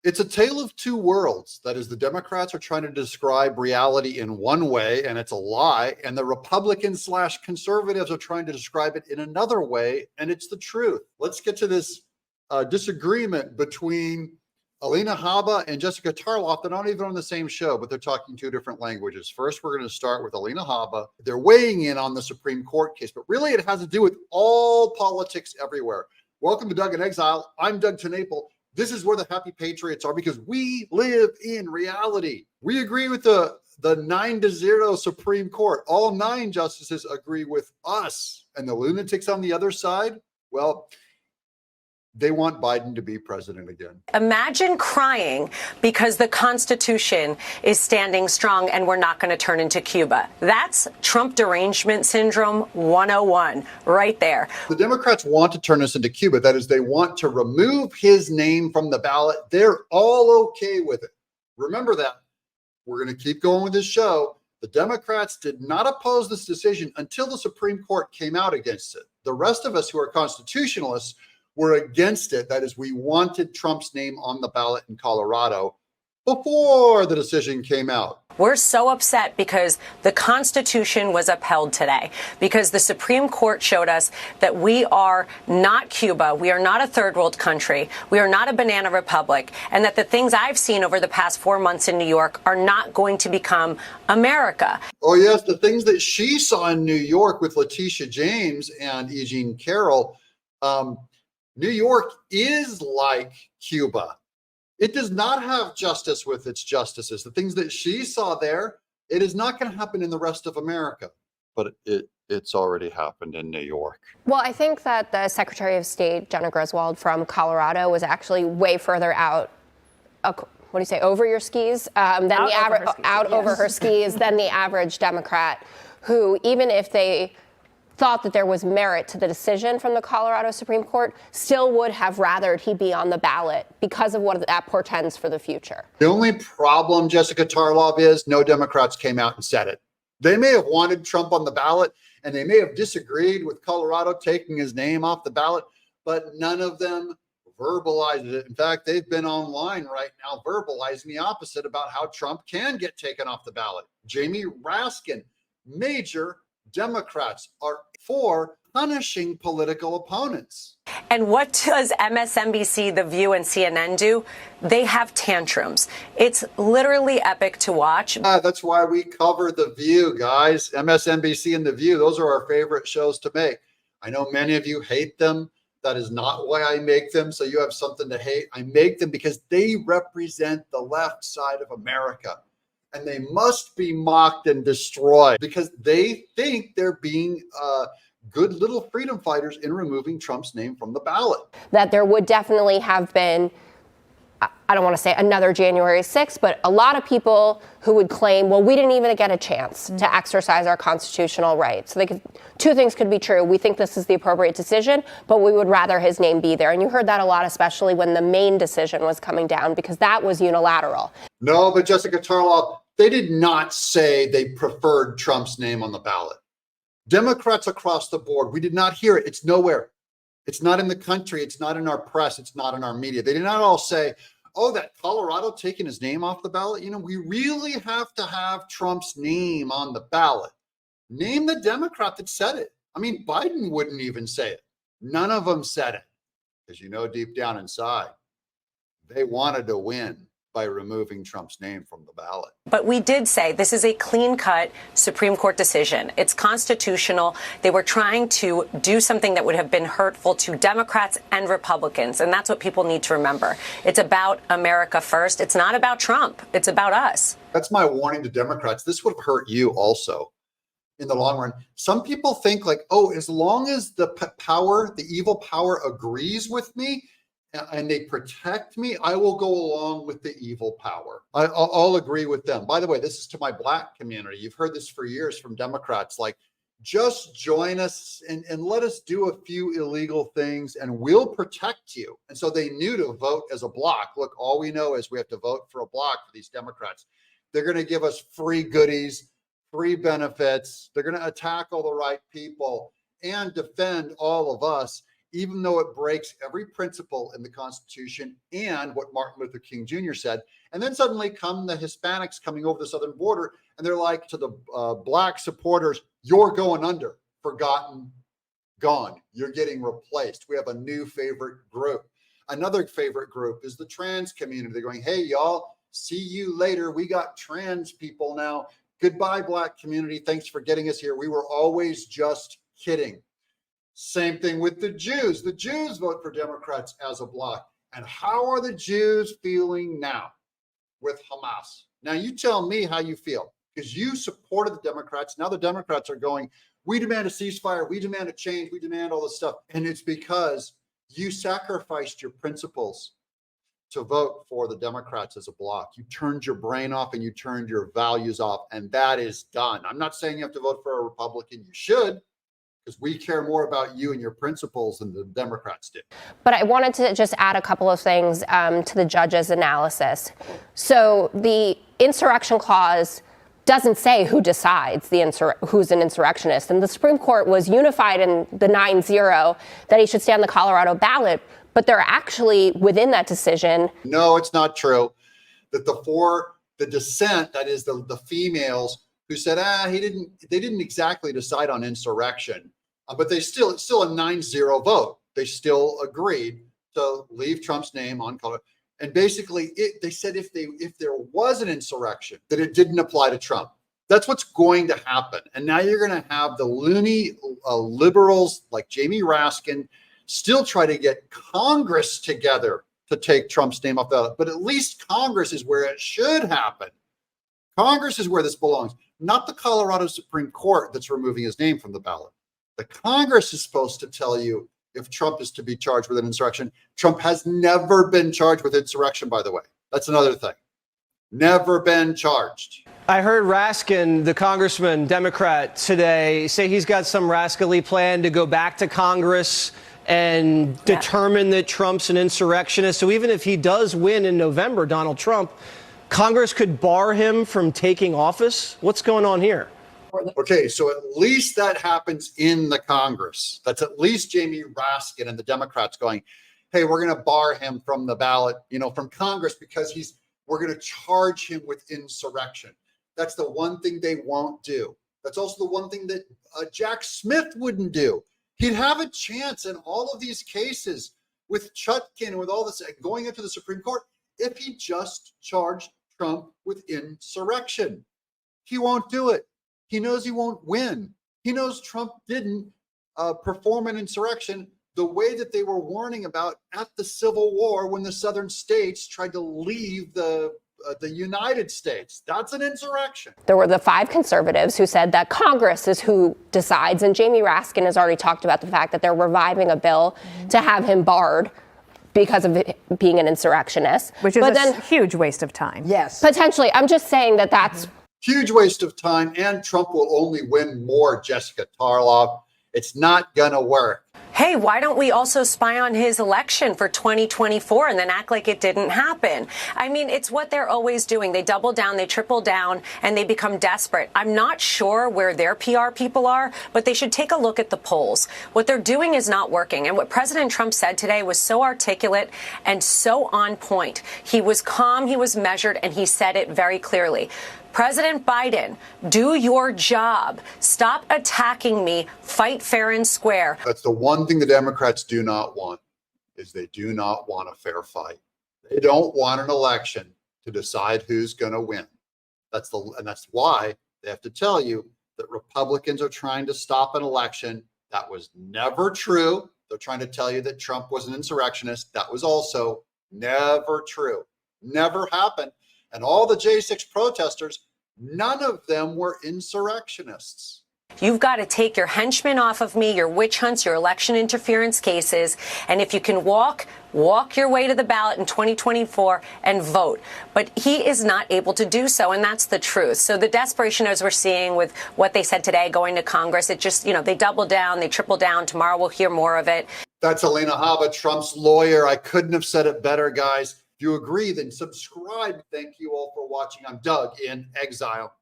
It's a tale of two worlds. That is, the Democrats are trying to describe reality in one way, and it's a lie. And the Republicans/conservatives are trying to describe it in another way, and it's the truth. Let's get to this disagreement between Alina Habba and Jessica Tarlov. They're not even on the same show, but they're talking two different languages. First, we're going to start with Alina Habba. They're weighing in on the Supreme Court case, but really it has to do with all politics everywhere. Welcome to Doug in Exile. I'm Doug TenNapel. This is where the happy patriots are because we live in reality. We agree with the 9-0 Supreme Court. All 9 justices agree with us. And the lunatics on the other side, well, they want Biden to be president again. Imagine crying because the Constitution is standing strong and we're not going to turn into Cuba. That's Trump derangement syndrome 101 right there. The Democrats want to turn us into Cuba. That is, they want to remove his name from the ballot. They're all okay with it. Remember that. We're going to keep going with this show. The Democrats did not oppose this decision until the Supreme Court came out against it. The rest of us who are constitutionalists were against it. That is, we wanted Trump's name on the ballot in Colorado before the decision came out. We're so upset because the Constitution was upheld today, because the Supreme Court showed us that we are not Cuba, we are not a third world country, we are not a banana republic, and that the things I've seen over the past 4 months in New York are not going to become America. Oh, yes, the things that she saw in New York with Letitia James and E. Jean Carroll, New York is like Cuba. It does not have justice with its justices. The things that she saw there, it is not going to happen in the rest of America. But it's already happened in New York. Well, I think that the Secretary of State, Jenna Griswold from Colorado, was actually way further out, over your skis, than the average, over her skis than the average Democrat, who, even if they thought that there was merit to the decision from the Colorado Supreme Court, still would have rathered he be on the ballot because of what that portends for the future. The only problem, Jessica Tarlov, is no Democrats came out and said it. They may have wanted Trump on the ballot, and they may have disagreed with Colorado taking his name off the ballot, but none of them verbalized it. In fact, they've been online right now verbalizing the opposite about how Trump can get taken off the ballot. Jamie Raskin, major Democrats are for punishing political opponents. And what does MSNBC, The View, and CNN do? They have tantrums. It's literally epic to watch. That's why we cover The View, guys. MSNBC and The View, those are our favorite shows to make. I know many of you hate them. That is not why I make them, so you have something to hate. I make them because they represent the left side of America. And they must be mocked and destroyed because they think they're being good little freedom fighters in removing Trump's name from the ballot. That there would definitely have been, I don't want to say another January 6th, but a lot of people who would claim, well, we didn't even get a chance to exercise our constitutional rights. So two things could be true. We think this is the appropriate decision, but we would rather his name be there. And you heard that a lot, especially when the Maine decision was coming down, because that was unilateral. No, but Jessica Tarlov, they did not say they preferred Trump's name on the ballot. Democrats across the board, we did not hear it. It's nowhere. It's not in the country. It's not in our press. It's not in our media. They did not all say, oh, that Colorado taking his name off the ballot. You know, we really have to have Trump's name on the ballot. Name the Democrat that said it. I mean, Biden wouldn't even say it. None of them said it. Because you know, deep down inside, they wanted to win by removing Trump's name from the ballot. But we did say this is a clean-cut Supreme Court decision. It's constitutional. They were trying to do something that would have been hurtful to Democrats and Republicans, and that's what people need to remember. It's about America first. It's not about Trump. It's about us. That's my warning to Democrats. This would have hurt you also in the long run. Some people think like, oh, as long as the power, the evil power agrees with me, and they protect me, I will go along with the evil power. I'll agree with them. By the way, this is to my Black community. You've heard this for years from Democrats, like, just join us and let us do a few illegal things and we'll protect you. And so they knew to vote as a block. Look, all we know is we have to vote for a block for these Democrats. They're going to give us free goodies, free benefits. They're going to attack all the right people and defend all of us, even though it breaks every principle in the Constitution and what Martin Luther King Jr. said. And then suddenly come the Hispanics coming over the southern border, and they're like to the black supporters, you're going under, forgotten, gone. You're getting replaced. We have a new favorite group. Another favorite group is the trans community. They're going, hey, y'all, see you later. We got trans people now. Goodbye, black community. Thanks for getting us here. We were always just kidding. Same thing with the Jews. The Jews vote for Democrats as a bloc. And how are the Jews feeling now with Hamas? Now, you tell me how you feel, because you supported the Democrats. Now the Democrats are going, we demand a ceasefire. We demand a change. We demand all this stuff. And it's because you sacrificed your principles to vote for the Democrats as a bloc. You turned your brain off and you turned your values off, and that is done. I'm not saying you have to vote for a Republican. You should, because we care more about you and your principles than the Democrats do. But I wanted to just add a couple of things to the judge's analysis. So the insurrection clause doesn't say who decides who's an insurrectionist. And the Supreme Court was unified in the 9-0 that he should stay on the Colorado ballot. But they're actually within that decision. No, it's not true. That the dissent, that is the females who said, they didn't exactly decide on insurrection, but it's still a 9-0 vote. They still agreed to leave Trump's name on Colorado. And basically they said if there was an insurrection, that it didn't apply to Trump. That's what's going to happen. And now you're going to have the loony liberals like Jamie Raskin still try to get Congress together to take Trump's name off the ballot. But at least Congress is where it should happen. Congress is where this belongs, not the Colorado Supreme Court that's removing his name from the ballot. The Congress is supposed to tell you if Trump is to be charged with an insurrection. Trump has never been charged with insurrection, by the way. That's another thing. Never been charged. I heard Raskin, the congressman, Democrat, today say he's got some rascally plan to go back to Congress and determine that Trump's an insurrectionist. So even if he does win in November, Donald Trump, Congress could bar him from taking office. What's going on here? Okay, so at least that happens in the Congress. That's at least Jamie Raskin and the Democrats going, hey, we're going to bar him from the ballot, from Congress, because we're going to charge him with insurrection. That's the one thing they won't do. That's also the one thing that Jack Smith wouldn't do. He'd have a chance in all of these cases with Chutkin and with all this going into the Supreme Court if he just charged Trump with insurrection. He won't do it. He knows he won't win. He knows Trump didn't perform an insurrection the way that they were warning about at the Civil War when the southern states tried to leave the United States. That's an insurrection. There were the 5 conservatives who said that Congress is who decides. And Jamie Raskin has already talked about the fact that they're reviving a bill to have him barred because of being an insurrectionist. Which is a huge waste of time. Yes. Potentially. I'm just saying that that's huge waste of time, and Trump will only win more, Jessica Tarlov. It's not gonna work. Hey, why don't we also spy on his election for 2024 and then act like it didn't happen? I mean, it's what they're always doing. They double down, they triple down, and they become desperate. I'm not sure where their PR people are, but they should take a look at the polls. What they're doing is not working. And what President Trump said today was so articulate and so on point. He was calm, he was measured, and he said it very clearly. President Biden, do your job. Stop attacking me. Fight fair and square. That's the one thing the Democrats do not want, is they do not want a fair fight. They don't want an election to decide who's going to win. And that's why they have to tell you that Republicans are trying to stop an election. That was never true. They're trying to tell you that Trump was an insurrectionist. That was also never true. Never happened. And all the J6 protesters, none of them were insurrectionists. You've got to take your henchmen off of me, your witch hunts, your election interference cases. And if you can walk your way to the ballot in 2024 and vote. But he is not able to do so. And that's the truth. So the desperation, as we're seeing with what they said today, going to Congress, it just, they double down, they triple down. Tomorrow we'll hear more of it. That's Alina Habba, Trump's lawyer. I couldn't have said it better, guys. If you agree, then subscribe. Thank you all for watching. I'm Doug in Exile.